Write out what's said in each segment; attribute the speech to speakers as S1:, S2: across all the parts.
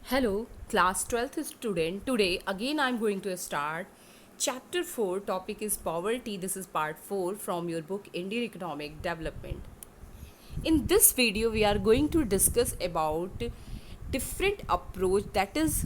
S1: Hello, class 12th student. Today again I'm going to start chapter 4. Topic is poverty. This is part 4 from your book Indian Economic Development. In this video we are going to discuss about different approach that is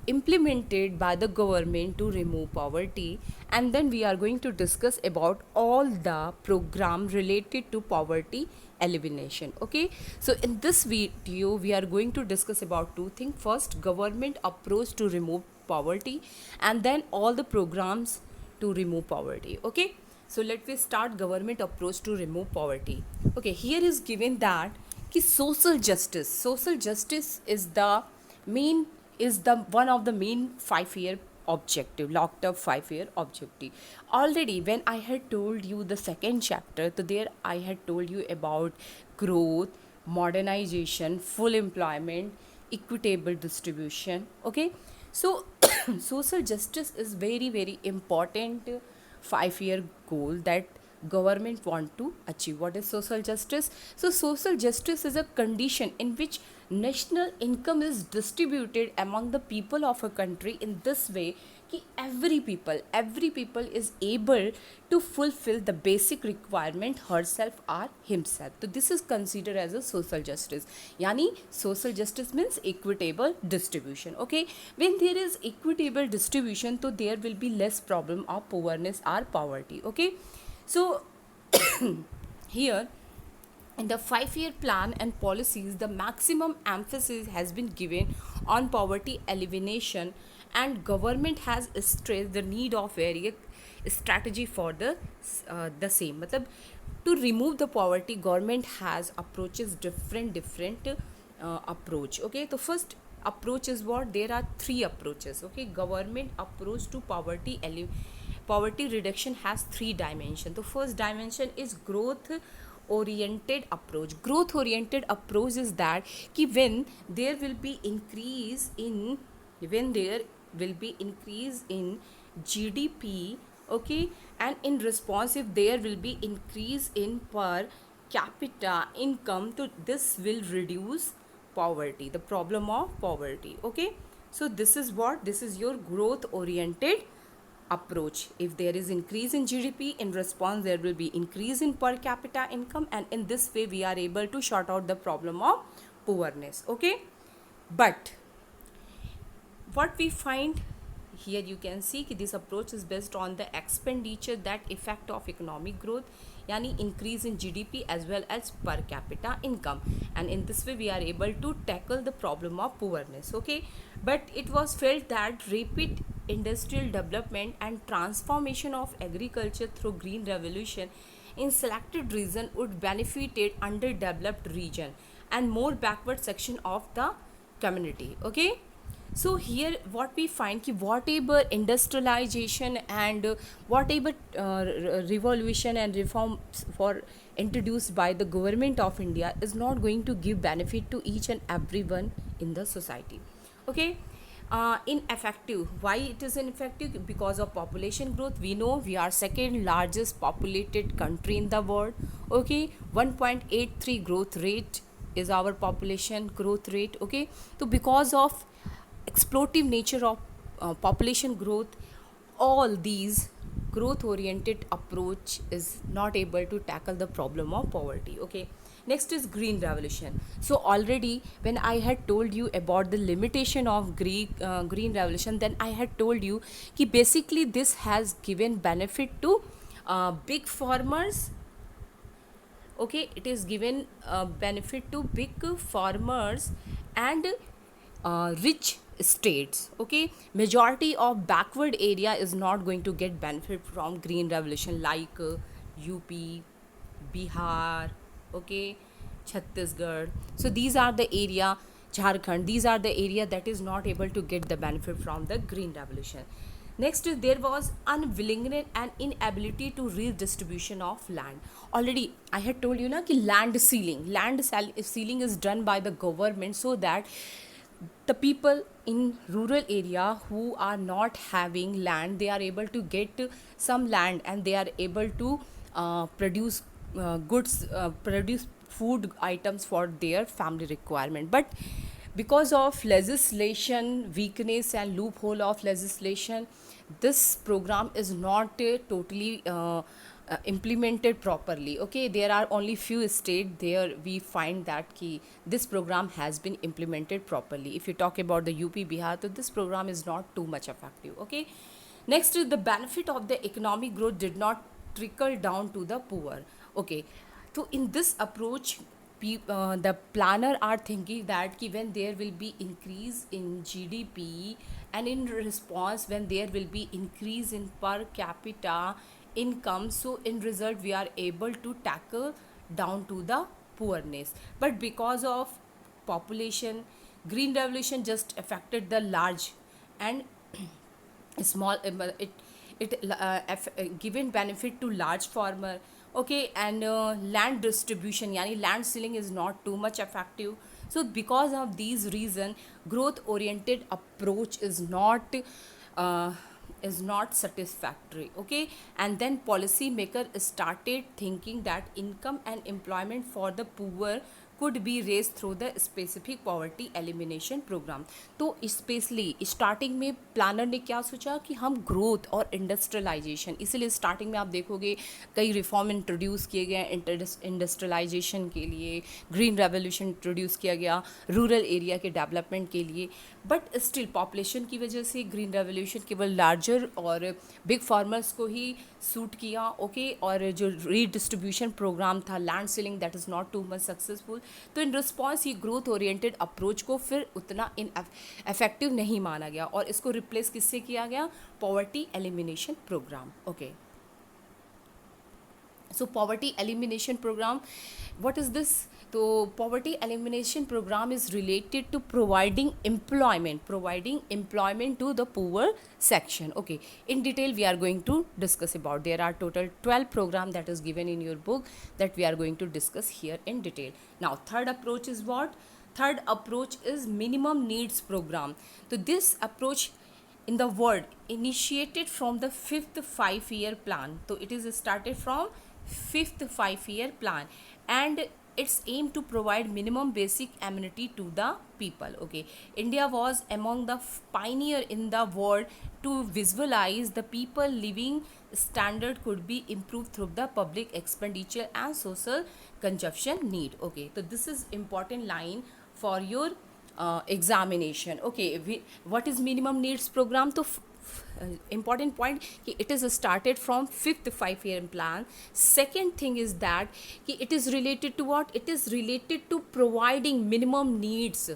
S1: implemented by the government to remove poverty, and then we are going to discuss about all the program related to poverty elimination. Okay, so in this video we are going to discuss about two things: first, government approach to remove poverty, and then all the programs to remove poverty. Okay, so let me start government approach to remove poverty. Okay, here is given that कि social justice is the main is the one of the main 5 year objective, locked up 5 year objective. Already when I had told you the second chapter, so there I had told you about growth, modernization, full employment, equitable distribution. Okay, so social justice is very important 5 year goal that government want to achieve. What is social justice? So social justice is a condition in which national income is distributed among the people of a country in this way कि every people is able to fulfill the basic requirement herself or himself. So this is considered as a social justice. Yani social justice means equitable distribution. Okay, when there is equitable distribution, so there will be less problem of poorness or poverty. Okay, so here in the 5 year plan and policies, the maximum emphasis has been given on poverty elimination, and government has stressed the need of various strategy for the same. मतलब to remove the poverty, government has approaches different approach. Okay, so first approach is what? There are three approaches. Okay, government approach to poverty reduction has three dimensions. The first dimension is growth oriented approach. Growth oriented approach is that कि when there will be increase in GDP, okay, and in response if there will be increase in per capita income, so this will reduce poverty, the problem of poverty. Okay, so this is your growth oriented approach. If there is increase in GDP, in response there will be increase in per capita income, and in this way we are able to sort out the problem of poorness. Okay, but what we find here, you can see that this approach is based on the expenditure that effect of economic growth, yani increase in GDP as well as per capita income, and in this way we are able to tackle the problem of poorness. Okay, but it was felt that rapid industrial development and transformation of agriculture through green revolution in selected region would benefited underdeveloped region and more backward section of the community. Okay, so here what we find कि whatever industrialization and whatever revolution and reforms for introduced by the government of India is not going to give benefit to each and everyone in the society. Okay, ineffective. Why it is ineffective? Because of population growth. We know we are second largest populated country in the world. Okay, 1.83 growth rate is our population growth rate. Okay, so because of explosive nature of population growth, all these growth oriented approach is not able to tackle the problem of poverty. Okay, next is green revolution. So already when I had told you about the limitation of green revolution, then I had told you कि basically this has given benefit to big farmers. Okay, it is given benefit to big farmers and rich states. Okay, majority of backward area is not going to get benefit from green revolution, like UP, Bihar, okay, Chhattisgarh. So these are the area, Jharkhand, these are the area that is not able to get the benefit from the green revolution. Next is there was unwillingness and inability to redistribution of land. Already I had told you na कि land ceiling is done by the government so that the people in rural area who are not having land, they are able to get some land and they are able to produce produce food items for their family requirement. But because of legislation weakness and loophole of legislation, this program is not totally implemented properly. Okay, there are only few states there we find that ki this program has been implemented properly. If you talk about the UP Bihar, so this program is not too much effective. Okay, next is the benefit of the economic growth did not trickle down to the poor. Okay, so in this approach, the planner are thinking that ki when there will be increase in GDP, and in response when there will be increase in per capita income, so in result we are able to tackle down to the poorness. But because of population, green revolution just affected the large and small, given benefit to large farmer. Okay, and land distribution yani land ceiling is not too much effective. So because of these reason, growth oriented approach uh, is not satisfactory. Okay, and then policy maker started thinking that income and employment for the poor could be raised through the specific poverty elimination program. तो specially starting में planner ने क्या सोचा कि हम growth और industrialisation, इसीलिए starting में आप देखोगे कई रिफॉर्म इंट्रोड्यूस किए गए इंडस्ट्रियलाइजेशन के लिए, ग्रीन रेवोल्यूशन इंट्रोड्यूस किया गया रूरल एरिया के डेवलपमेंट के लिए. बट स्टिल पॉपुलेशन की वजह से ग्रीन रेवोल्यूशन केवल लार्जर और बिग फार्मर्स को ही सूट किया. ओके, और जो रीडिस्ट्रीब्यूशन प्रोग्राम था land ceiling, that is not too much successful. तो इन रिस्पॉन्स ये ग्रोथ ओरिएंटेड अप्रोच को फिर उतना इन इफेक्टिव नहीं माना गया और इसको रिप्लेस किससे किया गया? Poverty elimination programme. Okay, so poverty elimination program, what is this? So poverty elimination program is related to providing employment to the poor section. Okay, in detail we are going to discuss about, there are total 12 program that is given in your book that we are going to discuss here in detail. Now third approach is what? Third approach is minimum needs program. So this approach in the world initiated from the fifth 5-year plan. So it is started from fifth 5-year plan, and its aim to provide minimum basic amenity to the people. Okay, India was among the pioneer in the world to visualize the people living standard could be improved through the public expenditure and social consumption need. Okay, so this is important line for your examination. Okay, what is minimum needs program? तो important point कि it is started from fifth 5-year plan. Second thing is that कि it is related to what? It is related to providing minimum needs,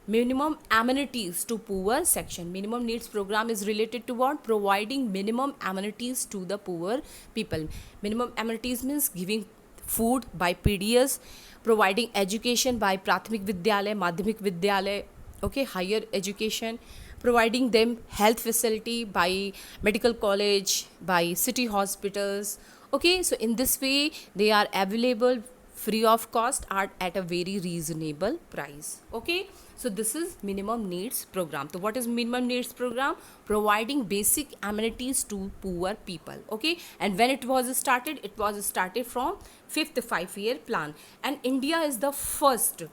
S1: minimum amenities to poor section. Minimum needs program is related to what? Providing minimum amenities to the poor people. Minimum amenities means giving food by PDS, providing education by प्राथमिक विद्यालय, माध्यमिक विद्यालय, okay, higher education, providing them health facility by medical college, by city hospitals. Okay, so in this way they are available free of cost at a very reasonable price. Okay, so this is minimum needs program. So what is minimum needs program? Providing basic amenities to poor people. Okay, and when it was started? It was started from fifth 5-year plan, and India is the first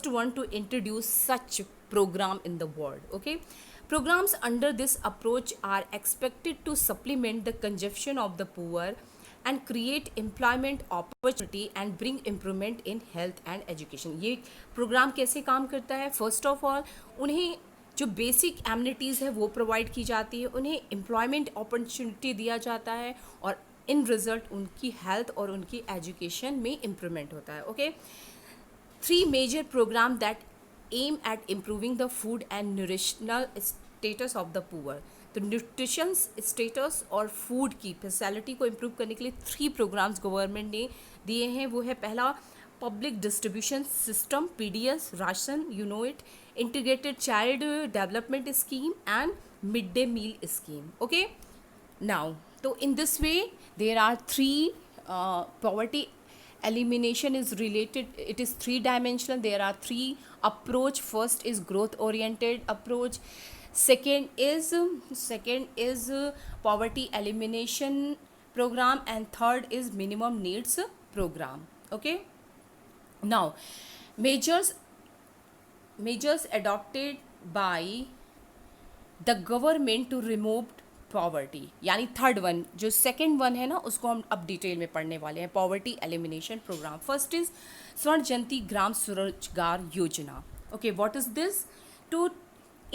S1: one to introduce such program in the world. Okay, programs under this approach are expected to supplement the consumption of the poor and create employment opportunity and bring improvement in health and education. ये programme कैसे काम करता है? First of all उन्हें जो basic amenities है वो provide की जाती है, उन्हें एम्प्लॉयमेंट अपॉर्चुनिटी दिया जाता है, और इन रिजल्ट उनकी हेल्थ और उनकी एजुकेशन में इम्प्रूवमेंट होता है. Okay, 3 major program that aim at improving the food and nutritional status of the poor. तो न्यूट्रिशन स्टेटस और फूड की फैसिलिटी को इम्प्रूव करने के लिए 3 प्रोग्राम्स गवर्नमेंट ने दिए हैं. वो है पहला public distribution system, PDS, ration, you know it, integrated child development scheme and mid day meal scheme. Okay, now तो in this way there are 3 poverty elimination is related, it is 3 dimensional. There are 3 approach. First is growth oriented approach, second is poverty elimination program, and third is minimum needs program. Okay, now measures measures adopted by the government to remove poverty, यानी third one, जो second one है ना उसको हम अब detail में पढ़ने वाले हैं. Poverty elimination programme. First is Swarna Jayanti Gram Swarozgar Yojana. Okay, what is this? To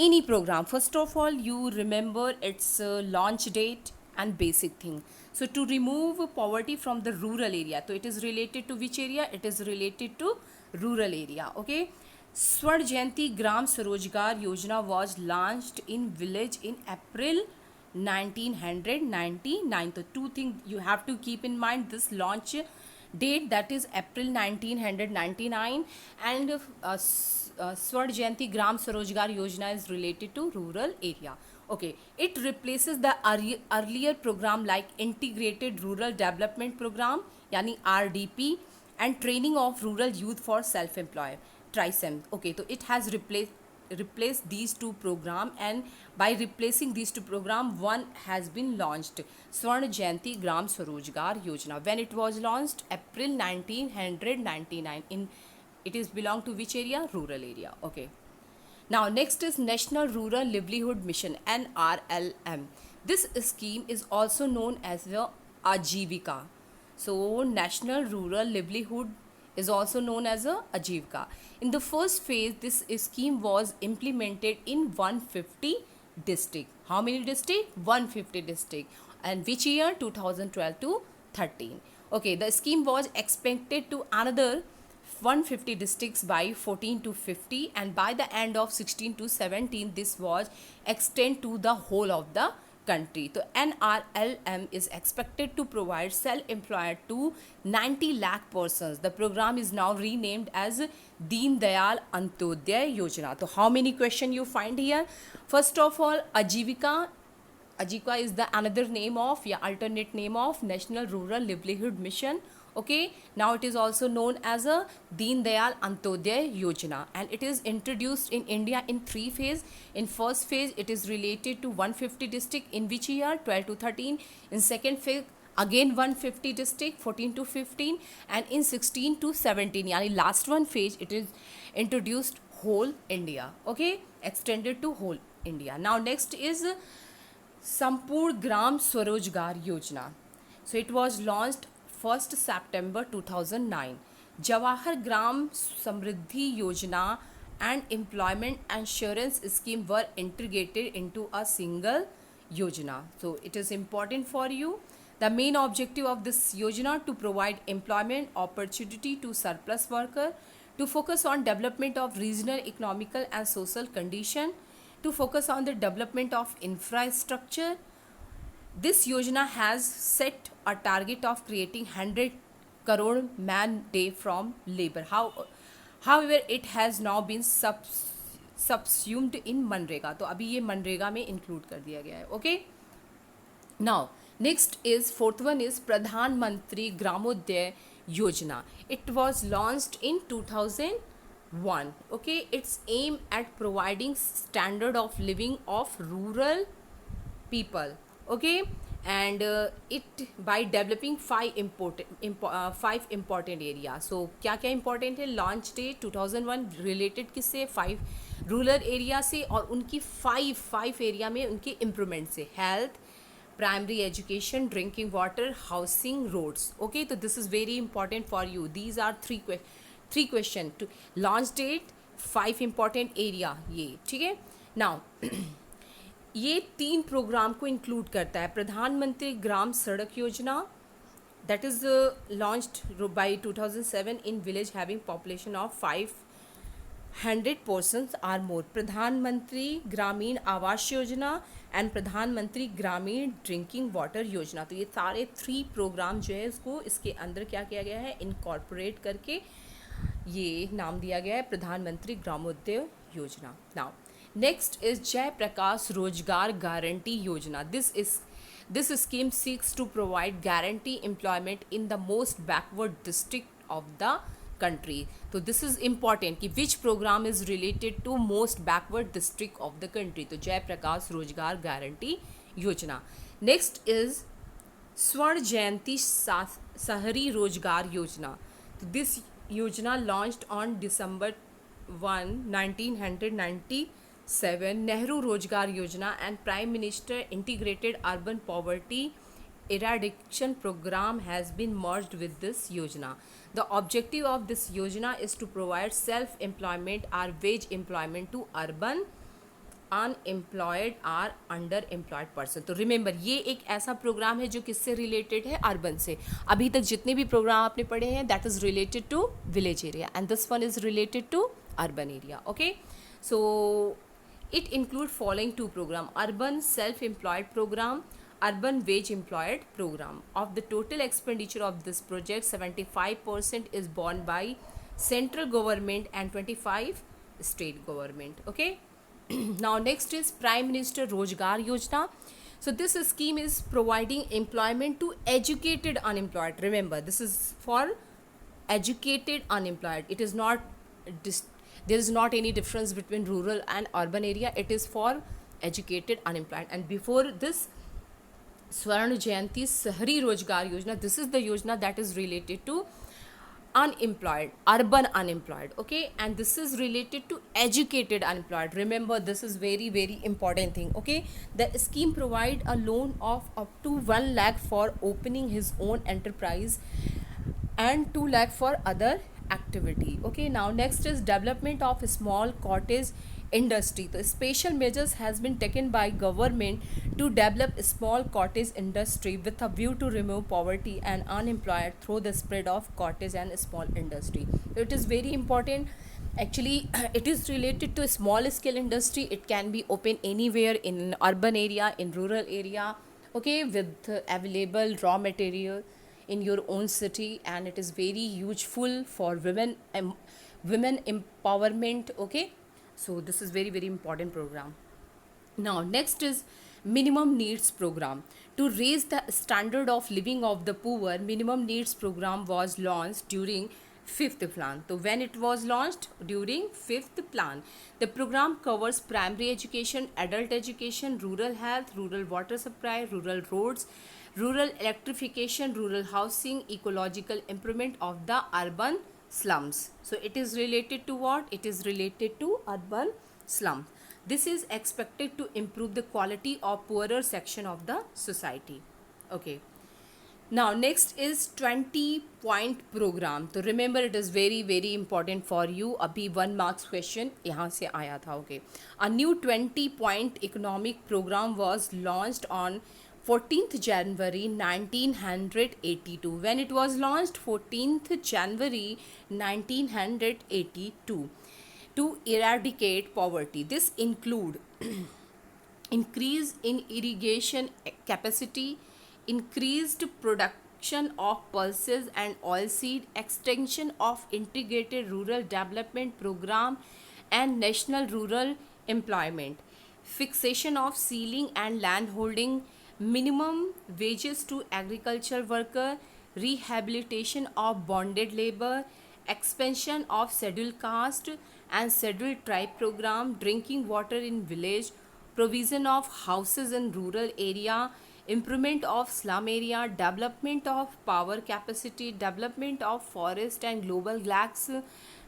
S1: any program, first of all you remember its launch date and basic thing. So to remove poverty from the rural area, so it is related to which area? It is related to rural area. Okay, Swर्ण Jayanti Gram Swarojgar Yojana was launched in village in April 1999. So two things you have to keep in mind this launch date, that is April 1999, and Swर्ण Jayanti Gram Swarojgar Yojana is related to rural area. Okay, it replaces the earlier program like Integrated Rural Development Program, yani RDP, and Training of Rural Youth for Self-Employed, TRISEM. Okay, so it has replaced these two program, and by replacing these two program, one has been launched, Swर्ण Jayanti Gram Swarojgar Yojana. When it was launched? April 1999. It is belong to which area? Rural area. Okay. Now next is National Rural Livelihood Mission, NRLM. This scheme is also known as the Ajivika. So National Rural Livelihood is also known as a Ajivika. In the first phase, this scheme was implemented in 150 district. How many district? 150 district. And which year? 2012 to 13. Okay, the scheme was expected to another 150 districts by 14 to 50, and by the end of 16 to 17 this was extended to the whole of the country. So NRLM is expected to provide self-employed to 90 lakh persons. The program is now renamed as Deen Dayal Antyodaya Yojana. So how many questions you find here? First of all, Ajivika is the another name of, alternate name of National Rural Livelihood Mission. Okay, now it is also known as a Deen Dayal Antyodaya Yojana, and it is introduced in India in three phases. In first phase, it is related to 150 district in which year? 12 to 13. In second phase, again 150 district 14 to 15, and in 16 to 17, yani last one phase, it is introduced whole India. Okay, extended to whole India. Now next is Sampur Gram Swarojgar Yojana. So it was launched 1st September 2009. Jawahar Gram Samriddhi Yojana and Employment Assurance Scheme were integrated into a single Yojana. So it is important for you. The main objective of this Yojana to provide employment opportunity to surplus worker, to focus on development of regional economical and social condition, to focus on the development of infrastructure. This Yojana has set a target of creating 100 crore man day from labor. However, it has now been subsumed in MNREGA. तो अभी ये मनरेगा में include कर दिया गया है. Okay, now next is fourth one is प्रधानमंत्री ग्रामोदय योजना. It was launched in 2001. Okay, its aim at providing standard of living of rural people. Okay, and it by developing five important areas. So क्या क्या important है? Launch date 2001, related किससे? 5 rural area से, और उनकी 5 area में उनकी improvement से, health, primary education, drinking water, housing, roads. Okay, so this is very important for you. These are three question to launch date, 5 important area, ये ठीक है. Now ये 3 प्रोग्राम को इंक्लूड करता है. प्रधानमंत्री Gram Sadak Yojana, that is launched by 2007 in village having population of 500 persons or more. Pradhan Mantri Gramin Awas Yojana and प्रधानमंत्री ग्रामीण ड्रिंकिंग वाटर योजना. तो ये सारे 3 प्रोग्राम जो है इसको इसके अंदर क्या किया गया है? इनकॉर्पोरेट करके ये नाम दिया गया है प्रधानमंत्री ग्रामोदय योजना. Now next is Jai Prakash Rojgar Guarantee Yojana. This scheme seeks to provide guarantee employment in the most backward district of the country. So this is important कि which program is related to most backward district of the country. तो Jai Prakash Rojgar Guarantee Yojana. Next is Swर्ण Jayanti Sahari Rojgar Yojana. So this Yojana launched on December 1997 Nehru Rozgar Yojana and Prime Minister Integrated Urban Poverty Eradication Program has been merged with this yojana. The objective of this yojana is to provide self-employment or wage employment to urban unemployed or under employed person. तो remember ये एक ऐसा programme है जो किससे related है, urban से. अभी तक जितने भी प्रोग्राम आपने पढ़े हैं that is related to village area and this one is related to urban area. Okay, so it include following two program: urban self-employed program, urban wage employed program. Of the total expenditure of this project, 75% is borne by central government and 25 state government. Okay. Now next is Prime Minister Rozgar Yojana. So this scheme is providing employment to educated unemployed. Remember, this is for educated unemployed. It is not there is not any difference between rural and urban area. It is for educated unemployed. And before this, Swarna Jayanti Sahari Rozgar Yojana, this is the yojana that is related to unemployed, urban unemployed. Okay, and this is related to educated unemployed. Remember, this is very very important thing. Okay, the scheme provide a loan of up to 1 lakh for opening his own enterprise and 2 lakh for other activity. Okay, now next is development of small cottage industry. The special measures has been taken by government to develop small cottage industry with a view to remove poverty and unemployed through the spread of cottage and small industry. So it is very important. Actually, it is related to small scale industry. It can be open anywhere in urban area, in rural area. Okay, with available raw material in your own city, and it is very useful for women empowerment. Okay, so this is very very important program. Now next is minimum needs program. To raise the standard of living of the poor, minimum needs program was launched during fifth plan. So when it was launched? During fifth plan. The program covers primary education, adult education, rural health, rural water supply, rural roads, rural electrification, rural housing, ecological improvement of the urban slums. So it is related to what? It is related to urban slum. This is expected to improve the quality of poorer section of the society. Okay. Now next is 20 point program. तो remember it is very very important for you. अभी 1 marks question यहाँ से आया था. Okay. A new 20 point economic program was launched on 14th January 1982. When it was launched? 14th January 1982. To eradicate poverty. This include increase in irrigation capacity, increased production of pulses and oilseed, extension of integrated rural development program and national rural employment, fixation of ceiling and land holding, minimum wages to agriculture worker, rehabilitation of bonded labor, expansion of scheduled caste and scheduled tribe program, drinking water in village, provision of houses in rural area, improvement of slum area, development of power capacity, development of forest and global glass,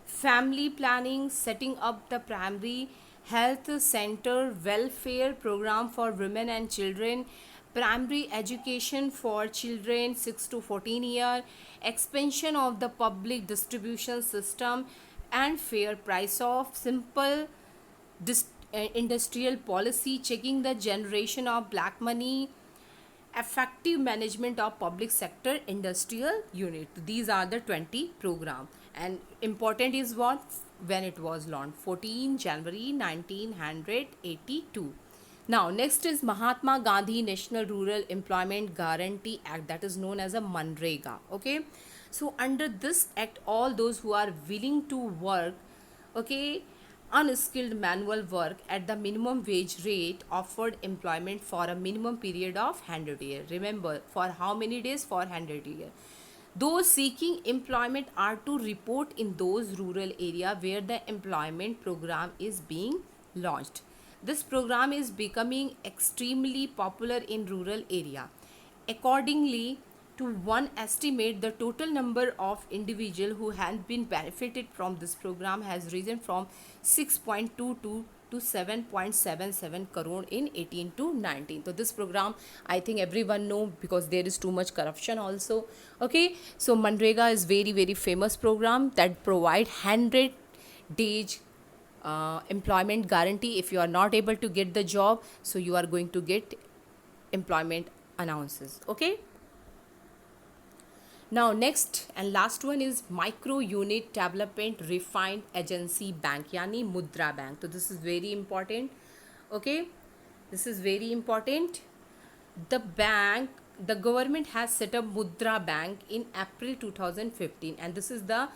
S1: family planning, setting up the primary health center, welfare program for women and children, primary education for children 6 to 14 year, expansion of the public distribution system and fair price of simple industrial policy, checking the generation of black money, effective management of public sector industrial unit. These are the 20 program, and important is what? When it was launched, 14 January 1982. Now next is Mahatma Gandhi National Rural Employment Guarantee Act, that is known as a Manrega. Okay, so under this act, all those who are willing to work, okay, unskilled manual work at the minimum wage rate offered employment for a minimum period of 100 years. Remember, for how many days? For 100 years. Those seeking employment are to report in those rural area where the employment program is being launched. This program is becoming extremely popular in rural area. Accordingly to one estimate the total number of individual who had been benefited from this program has risen from 6.22 to 7.77 crore in 18 to 19. So this program, I think everyone know, because there is too much corruption also. Okay, so Manrega is very very famous program that provide 100 days employment guarantee. If you are not able to get the job, so you are going to get employment announces. Okay, now next and last one is micro unit development refined agency bank, yani Mudra Bank. So this is very important. Okay, this is very important. The bank, the government has set up Mudra Bank in April 2015, and this is the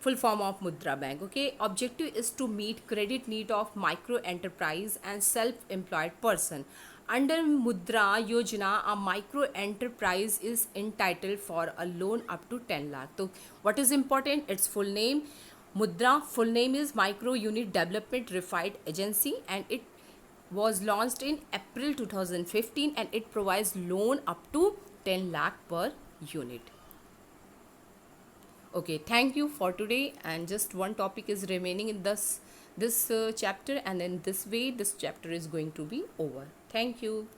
S1: full form of Mudra Bank. Okay, objective is to meet credit need of micro enterprise and self-employed person. Under Mudra Yojana, a micro enterprise is entitled for a loan up to 10 lakh. So what is important? Its full name. Mudra full name is Micro Unit Development Refined Agency, and it was launched in April 2015, and it provides loan up to 10 lakh per unit. Okay, thank you for today, and just one topic is remaining in this chapter, and in this way this chapter is going to be over. Thank you.